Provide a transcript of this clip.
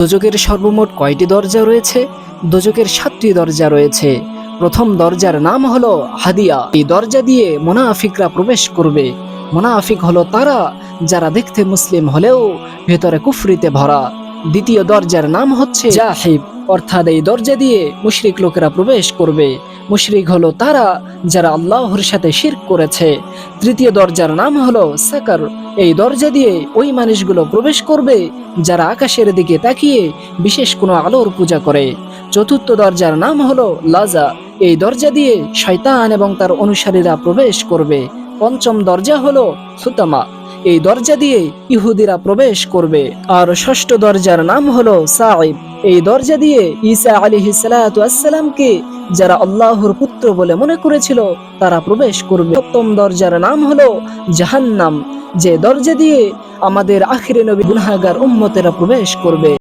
দোজখের সর্বমোট কয়টি দরজা রয়েছে? দোজখের 7টি দরজা রয়েছে। প্রথম দরজার নাম হলো হাদিয়া। এই দরজা দিয়ে মুনাফিকরা প্রবেশ করবে। মুনাফিক হলো তারা যারা দেখতে মুসলিম হলেও ভেতরে কুফরিতে ভরা। দ্বিতীয় দরজার নাম হচ্ছে জাহিব, অর্থাৎ এই দরজা দিয়ে মুশরিক লোকেরা প্রবেশ করবে। মুশরিক হলো তারা যারা আল্লাহর সাথে শিরক করেছে। তৃতীয় দরজার নাম হলো সাকার। এই দরজা দিয়ে ওই মানুষগুলো প্রবেশ করবে যারা আকাশের দিকে তাকিয়ে বিশেষ কোনো আলোর পূজা করে। চতুর্থ দরজার নাম হলো লাজা। এই দরজা দিয়ে শয়তান এবং তার অনুসারীরা প্রবেশ করবে। পঞ্চম দরজা হলো সুতামা। এই দরজা দিয়ে ইহুদিরা প্রবেশ করবে। আর ষষ্ঠ দরজার নাম হলো সাইব। এই দরজা দিয়ে ঈসা আলাইহিস সালাতু ওয়াসসালামকে যারা আল্লাহর পুত্র বলে মনে করেছিল তারা প্রবেশ করবে। সপ্তম দরজার নাম হলো জাহান্নাম, যে দরজা দিয়ে আমাদের আখিরে নবী গুনাহগার উম্মতেরা প্রবেশ করবে।